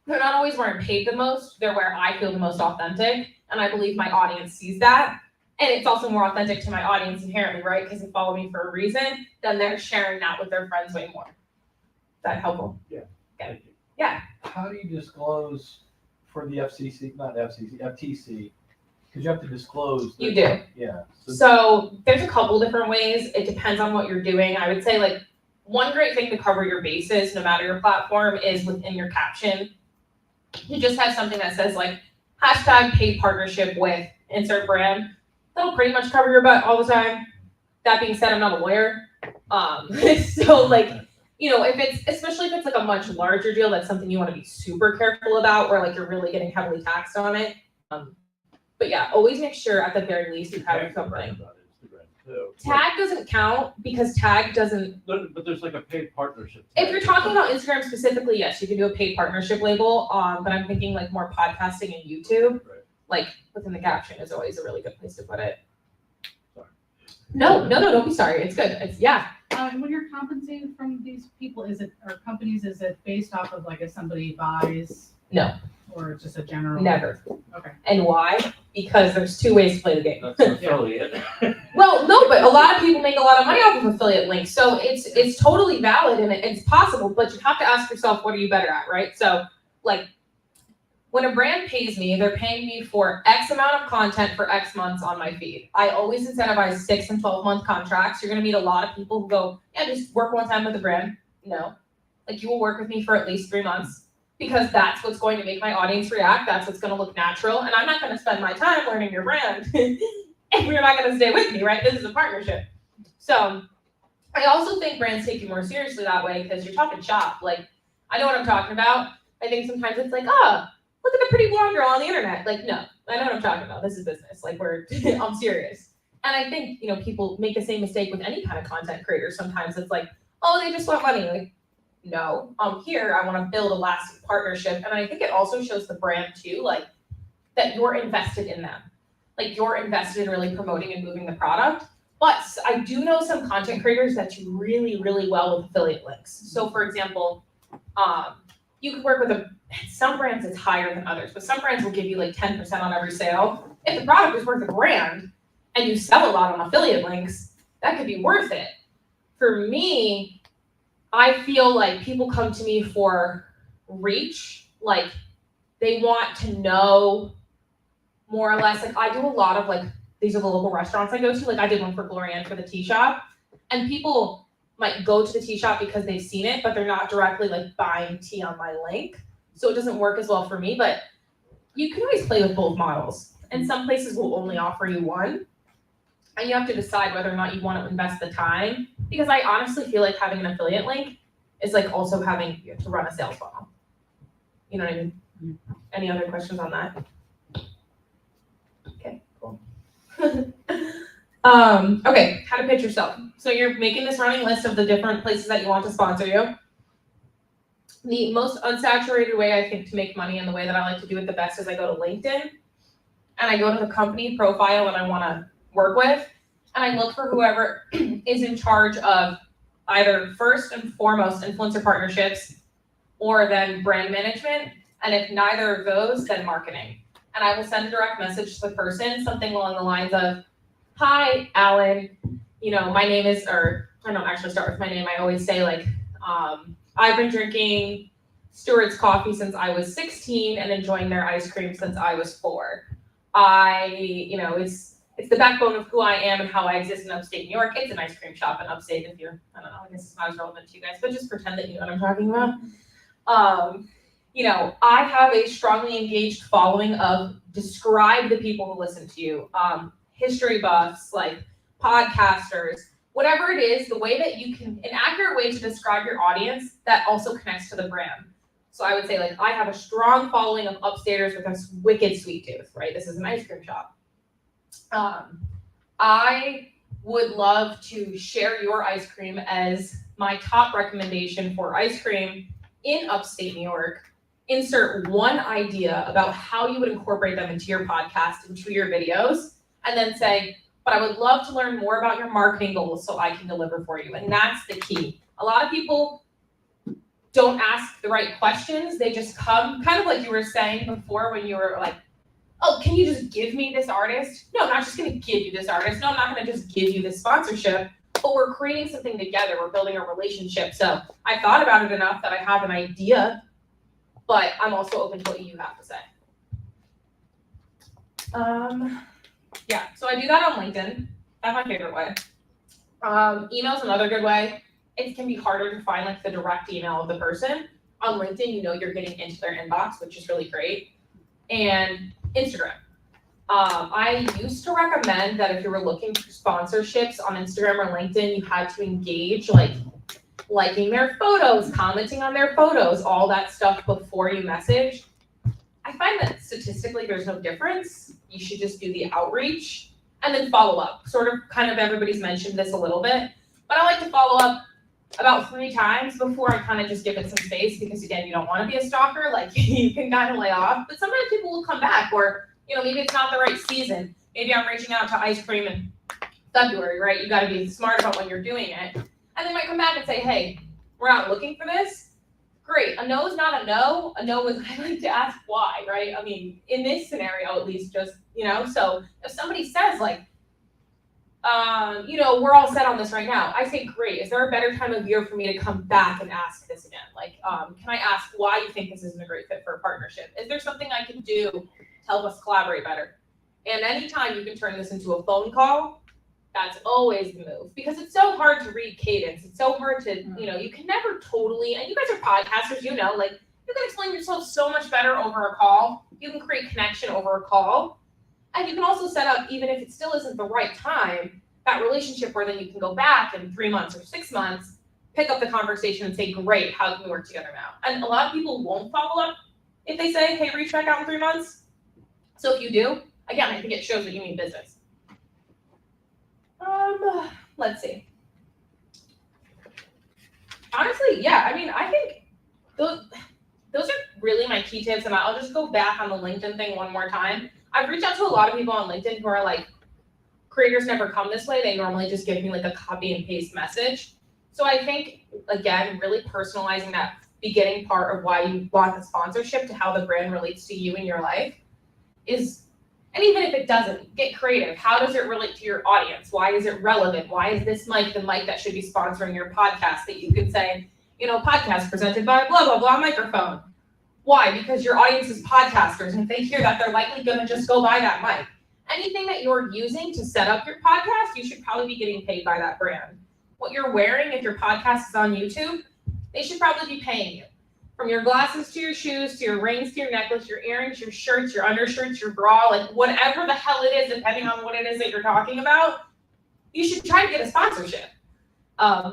they're not always where I'm paid the most, they're where I feel the most authentic. And I believe my audience sees that. And it's also more authentic to my audience inherently, right? Because they follow me for a reason, then they're sharing that with their friends way more. Is that helpful? Yeah. Okay. Yeah. How do you disclose for the FTC? Because you have to disclose. You do. Yeah. So there's a couple different ways. It depends on what you're doing. I would say like one great thing to cover your bases, no matter your platform, is within your caption. You just have something that says like hashtag paid partnership with insert brand. That'll pretty much cover your butt all the time. That being said, I'm not a lawyer. So like, you know, if it's, especially if it's like a much larger deal, that's something you want to be super careful about, where like you're really getting heavily taxed on it. But yeah, always make sure at the very least you have something. Tag doesn't count because tag doesn't. But there's like a paid partnership. If you're talking about Instagram specifically, yes, you can do a paid partnership label. But I'm thinking like more podcasting and YouTube. Right. Like within the caption is always a really good place to put it. Sorry. No, don't be sorry. It's good. It's yeah. And when you're compensated from these people, is it, or companies, is it based off of like if somebody buys? No. Or just a general? Never. Okay. And why? Because there's two ways to play the game. That's an affiliate. Well, no, but a lot of people make a lot of money off of affiliate links. So it's totally valid and it's possible, but you have to ask yourself, what are you better at, right? So like when a brand pays me, they're paying me for X amount of content for X months on my feed. I always incentivize 6 and 12-month contracts. You're gonna meet a lot of people who go, yeah, just work one time with the brand. No, like you will work with me for at least 3 months because that's what's going to make my audience react. That's what's gonna look natural. And I'm not gonna spend my time learning your brand if you're not gonna stay with me, right? This is a partnership. So I also think brands take you more seriously that way because you're talking shop. Like, I know what I'm talking about. I think sometimes it's like, oh, look at the pretty blonde girl on the internet. Like, no, I know what I'm talking about. This is business. Like, I'm serious. And I think, people make the same mistake with any kind of content creator. Sometimes it's like, oh, they just want money. Like, no, I'm here. I want to build a lasting partnership. And I think it also shows the brand too, like, that you're invested in them. Like, you're invested in really promoting and moving the product. But I do know some content creators that do really, really well with affiliate links. So for example, you could work with some brands it's higher than others, but some brands will give you like 10% on every sale. If the product is worth $1,000 and you sell a lot on affiliate links, that could be worth it. For me, I feel like people come to me for reach, like they want to know more or less. Like I do a lot of like, these are the local restaurants I go to. Like I did one for Glorianne for the tea shop, and people might go to the tea shop because they've seen it, but they're not directly like buying tea on my link. So it doesn't work as well for me, but you can always play with both models. And some places will only offer you one. And you have to decide whether or not you want to invest the time. Because I honestly feel like having an affiliate link is like also having to run a sales funnel. You know what I mean? Any other questions on that? Okay, cool. Okay, how to pitch yourself. So you're making this running list of the different places that you want to sponsor you. The most unsaturated way I think to make money and the way that I like to do it the best is I go to LinkedIn and I go to the company profile that I want to work with and I look for whoever is in charge of either first and foremost influencer partnerships or then brand management. And if neither of those, then marketing. And I will send a direct message to the person, something along the lines of, hi, Alan, my name is, or I don't actually start with my name. I always say like, I've been drinking Stewart's coffee since I was 16 and enjoying their ice cream since I was 4. It's the backbone of who I am and how I exist in upstate New York. It's an ice cream shop in upstate if you're, I don't know, I guess it's not as relevant to you guys, but just pretend that you know what I'm talking about. I have a strongly engaged following of describe the people who listen to you. History buffs, like podcasters, whatever it is, the way that you can, an accurate way to describe your audience that also connects to the brand. So I would say like, I have a strong following of upstaters with a wicked sweet tooth, right? This is an ice cream shop. I would love to share your ice cream as my top recommendation for ice cream in upstate New York. Insert one idea about how you would incorporate them into your podcast, into your videos, and then say, but I would love to learn more about your marketing goals so I can deliver for you. And that's the key. A lot of people don't ask the right questions. They just come, kind of like you were saying before when you were like, oh, can you just give me this artist? No, I'm not just going to give you this artist. No, I'm not going to just give you this sponsorship. But we're creating something together. We're building a relationship. So I thought about it enough that I have an idea, but I'm also open to what you have to say. Yeah, so I do that on LinkedIn. That's my favorite way. Email's another good way. It can be harder to find like the direct email of the person. On LinkedIn, you're getting into their inbox, which is really great. And Instagram. I used to recommend that if you were looking for sponsorships on Instagram or LinkedIn, you had to engage like liking their photos, commenting on their photos, all that stuff before you message. I find that statistically there's no difference. You should just do the outreach and then follow up. Sort of kind of everybody's mentioned this a little bit, but I like to follow up about 3 times before I kind of just give it some space because again, you don't want to be a stalker, like you can kind of lay off, but sometimes people will come back or, maybe it's not the right season. Maybe I'm reaching out to ice cream in February, right? You got to be smart about when you're doing it. And they might come back and say, hey, we're not looking for this. Great. A no is not a no. A no is, I like to ask why, right? I mean, in this scenario, at least just, so if somebody says like, we're all set on this right now. I say, great. Is there a better time of year for me to come back and ask this again? Like, can I ask why you think this isn't a great fit for a partnership? Is there something I can do to help us collaborate better? And anytime you can turn this into a phone call, that's always the move, because it's so hard to read cadence. It's so hard to, you can never totally, and you guys are podcasters, you can explain yourself so much better over a call. You can create connection over a call. And you can also set up, even if it still isn't the right time, that relationship where then you can go back in 3 months or 6 months, pick up the conversation and say, great, how can we work together now? And a lot of people won't follow up if they say, hey, reach back out in 3 months. So if you do, again, I think it shows that you mean business. Let's see. Honestly, yeah, I think those are really my key tips, and I'll just go back on the LinkedIn thing one more time. I've reached out to a lot of people on LinkedIn who are like, creators never come this way. They normally just give me like a copy and paste message. So I think, again, really personalizing that beginning part of why you want the sponsorship to how the brand relates to you in your life is, and even if it doesn't, get creative. How does it relate to your audience? Why is it relevant? Why is this mic the mic that should be sponsoring your podcast, that you can say, podcast presented by blah, blah, blah microphone? Why? Because your audience is podcasters, and if they hear that, they're likely going to just go buy that mic. Anything that you're using to set up your podcast, you should probably be getting paid by that brand. What you're wearing, if your podcast is on YouTube, they should probably be paying you. From your glasses to your shoes, to your rings, to your necklace, your earrings, your shirts, your undershirts, your bra, like whatever the hell it is, depending on what it is that you're talking about, you should try to get a sponsorship.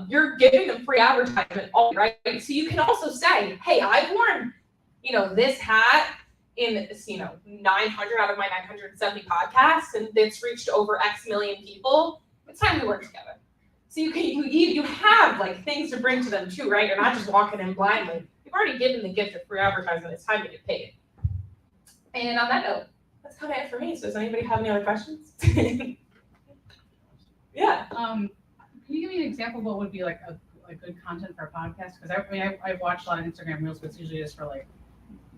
You're giving them free advertisement, right? So you can also say, hey, I've worn, this hat in 900 out of my 970 podcasts, and it's reached over X million people. It's time we work together. So you have like things to bring to them too, right? You're not just walking in blindly. You've already given the gift of free advertisement. It's time to get paid. And on that note, that's kind of it for me. So does anybody have any other questions? Yeah. Can you give me an example of what would be like a good content for a podcast? Because I've watched a lot of Instagram Reels, but it's usually just for like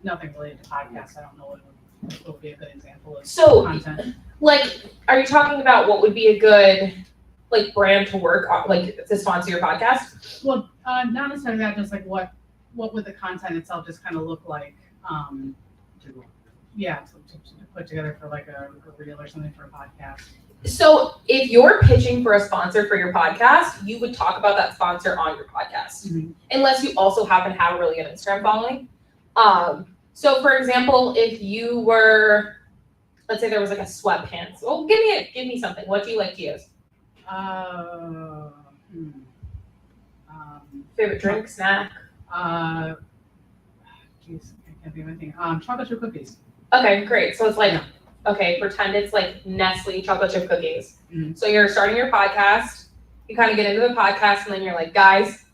nothing related to podcasts. I don't know what would be a good example of content. Like, are you talking about what would be a good like brand to work on, like to sponsor your podcast? Well, not necessarily that. Just like what would the content itself just kind of look like? To put together for like a reel or something for a podcast. So if you're pitching for a sponsor for your podcast, you would talk about that sponsor on your podcast, unless you also happen to have a really good Instagram following. So for example, if you were, let's say there was like a sweatpants. Well, give me something. What do you like to use? Favorite drink, snack? I can't think of anything. Chocolate chip cookies. Okay, great. So it's like, pretend it's like Nestle chocolate chip cookies. So you're starting your podcast, you kind of get into the podcast, and then you're like, guys,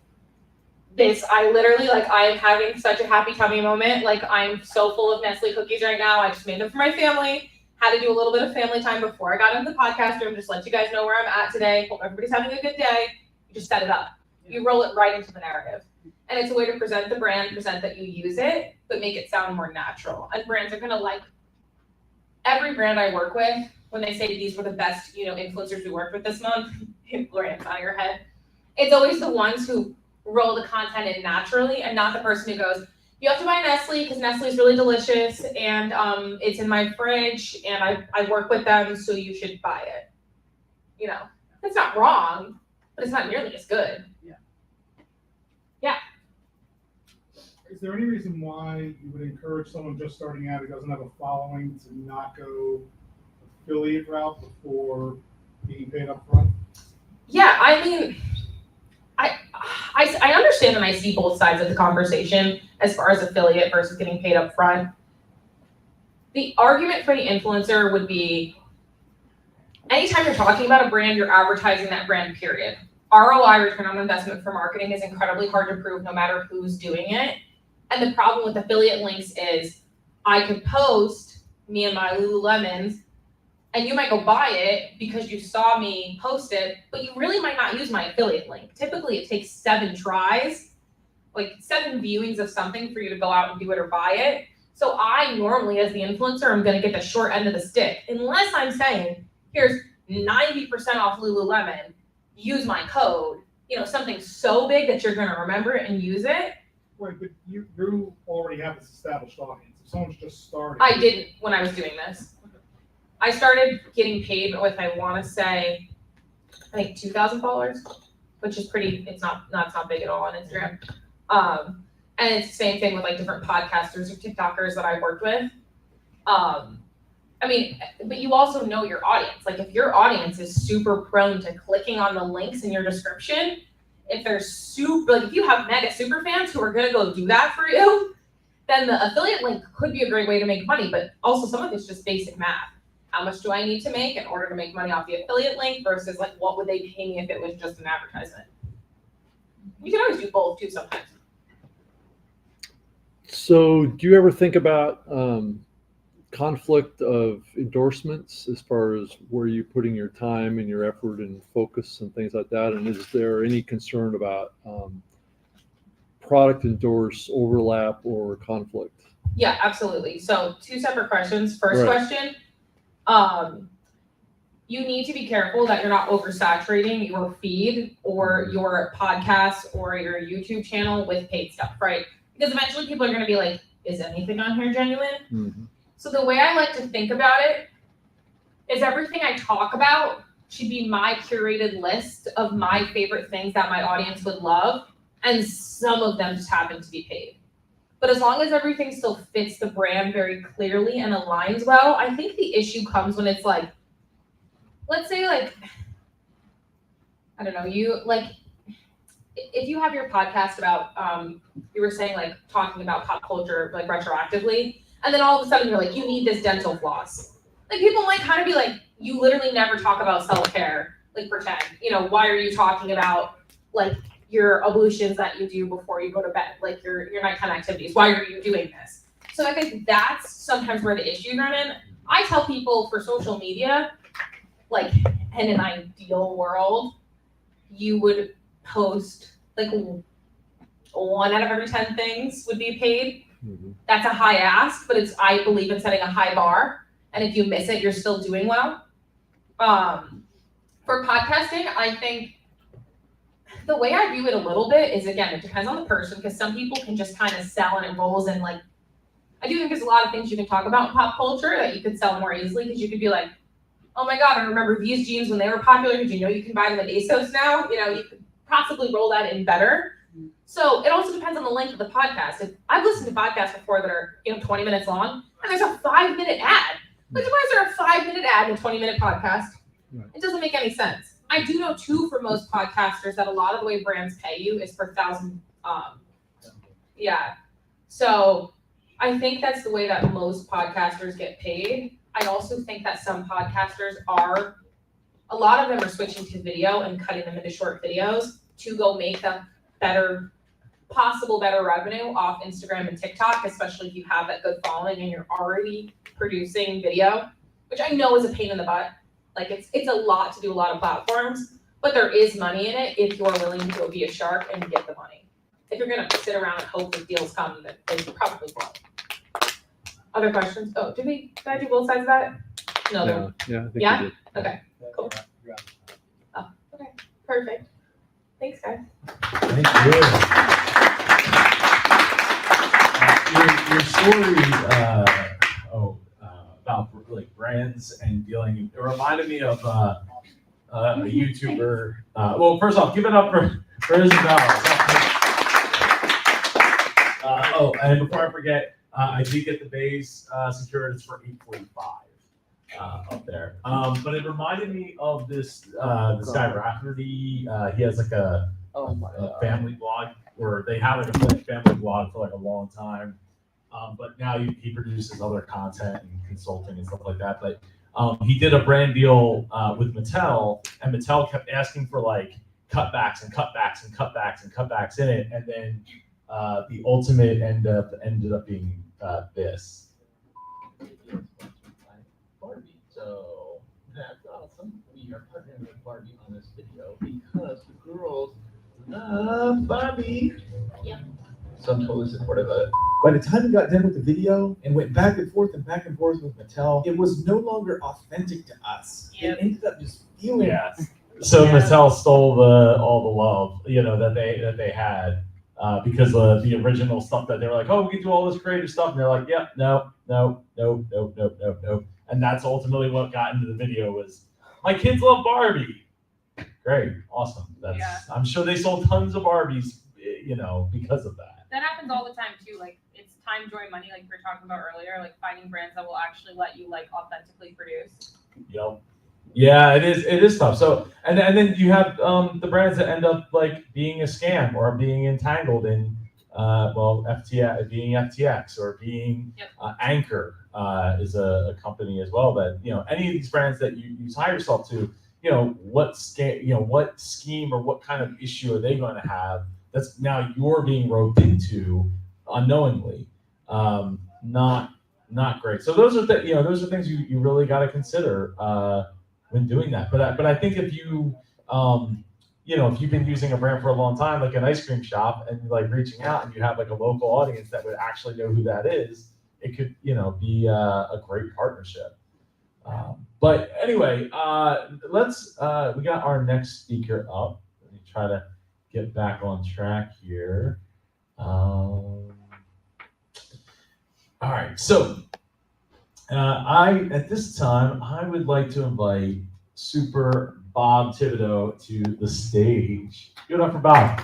I literally, like, I'm having such a happy tummy moment. Like, I'm so full of Nestle cookies right now. I just made them for my family. Had to do a little bit of family time before I got into the podcast room. Just let you guys know where I'm at today. Hope everybody's having a good day. You just set it up. You roll it right into the narrative. And it's a way to present the brand, present that you use it, but make it sound more natural. And brands are gonna like, every brand I work with, when they say these were the best, influencers we worked with this month, Gloria's out of your head, it's always the ones who roll the content in naturally, and not the person who goes, you have to buy Nestle because Nestle is really delicious, and it's in my fridge, and I work with them, so you should buy it. It's not wrong, but it's not nearly as good. Yeah. Is there any reason why you would encourage someone just starting out who doesn't have a following to not go affiliate route before being paid up front? Yeah, I mean, I understand and I see both sides of the conversation as far as affiliate versus getting paid up front. The argument for the influencer would be, anytime you're talking about a brand, you're advertising that brand, period. ROI, return on investment for marketing, is incredibly hard to prove no matter who's doing it. And the problem with affiliate links is I could post me and my Lululemons, and you might go buy it because you saw me post it, but you really might not use my affiliate link. Typically, it takes 7 tries, like 7 viewings of something for you to go out and do it or buy it. So I normally, as the influencer, I'm going to get the short end of the stick, unless I'm saying, here's 90% off Lululemon, use my code, something so big that you're gonna remember it and use it. Right, but you already have this established audience. If someone's just starting. I didn't when I was doing this. I started getting paid with, I wanna say, I think 2,000 followers, which is it's not big at all on Instagram. And it's the same thing with like different podcasters or TikTokers that I worked with. But you also know your audience. Like if your audience is super prone to clicking on the links in your description, if they're if you have mega super fans who are gonna go do that for you, then the affiliate link could be a great way to make money. But also some of it's just basic math. How much do I need to make in order to make money off the affiliate link versus like what would they pay me if it was just an advertisement? You can always do both too sometimes. So do you ever think about conflict of endorsements as far as where you're putting your time and your effort and focus and things like that? And is there any concern about product endorse overlap or conflict? Yeah, absolutely. So 2 separate questions. First Right. question, you need to be careful that you're not oversaturating your feed or your podcast or your YouTube channel with paid stuff, right? Because eventually people are going to be like, is anything on here genuine? Mm-hmm. So the way I like to think about it is everything I talk about should be my curated list of my favorite things that my audience would love, and some of them just happen to be paid. But as long as everything still fits the brand very clearly and aligns well, I think the issue comes when it's like, let's say like, I don't know, if you have your podcast about, you were saying like talking about pop culture like retroactively, and then all of a sudden you're like, you need this dental floss. Like people might kind of be like, you literally never talk about self-care, like pretend, why are you talking about like your ablutions that you do before you go to bed, like your nighttime activities, why are you doing this? So I think that's sometimes where the issues run in. I tell people for social media, like in an ideal world, you would post like 1 out of every 10 things would be paid. Mm-hmm. That's a high ask, but I believe in setting a high bar. And if you miss it, you're still doing well. For podcasting, I think the way I view it a little bit is, again, it depends on the person, because some people can just kind of sell and it rolls in. Like, I do think there's a lot of things you can talk about in pop culture that you could sell more easily, because you could be like, oh my God, I remember these jeans when they were popular. Did you know you can buy them at ASOS now? You could possibly roll that in better. So it also depends on the length of the podcast. If I've listened to podcasts before that are 20 minutes long, and there's a 5-minute ad. Like, why is there a 5-minute ad in a 20-minute podcast? Right. It doesn't make any sense. I do know too, for most podcasters, that a lot of the way brands pay you is per thousand. Yeah. So I think that's the way that most podcasters get paid. I also think that some podcasters a lot of them are switching to video and cutting them into short videos to go make a better revenue off Instagram and TikTok, especially if you have that good following and you're already producing video, which I know is a pain in the butt. Like it's a lot to do a lot of platforms, but there is money in it if you're willing to go be a shark and get the money. If you're gonna sit around and hope that deals come, then you probably won't. Other questions? Oh, did I do both sides of that? No. Yeah, I think Yeah? you did. Okay, cool. Oh, okay, perfect. Thanks, guys. Thank you. Your story about like brands and dealing, it reminded me of a YouTuber. Well, first off, give it up for Isabella. And before I forget, I did get the base secured. It's for $845 up there. But it reminded me of this guy Rafferty. He has like a family blog, where they had like a family blog for like a long time. But now he produces other content and consulting and stuff like that. But he did a brand deal with Mattel, and Mattel kept asking for like cutbacks and cutbacks and cutbacks and cutbacks in it, and then the ultimate ended up being this. Barbie. So that's awesome. We are partnering with Barbie on this video because the girls love Barbie. Yep. So I'm totally supportive of it. By the time we got done with the video and went back and forth with Mattel, it was no longer authentic to us. Yep. It ended up just feeling. Yeah. So Mattel stole all the love, that they had, because of the original stuff that they were like, oh, we can do all this creative stuff, and they're like, yep, no, and that's ultimately what got into the video was, my kids love Barbie. Great, awesome. I'm sure they sold tons of Barbies, because of that. That happens all the time too. Like it's time, joy, money, like we were talking about earlier, like finding brands that will actually let you like authentically produce. Yep. Yeah, it is tough. So and then you have the brands that end up like being a scam or being entangled in FTX, being FTX or being Anchor is a company as well that any of these brands that you tie yourself to, what scheme or what kind of issue are they going to have that's now you're being roped into unknowingly. Not great. So those are those are things you really got to consider when doing that. But I think if you if you've been using a brand for a long time, like an ice cream shop, and like reaching out and you have like a local audience that would actually know who that is, it could be a great partnership. But anyway, let's we got our next speaker up. Let me try to get back on track here. All right, so at this time I would like to invite Super Bob Thibodeau to the stage. Give it up for Bob.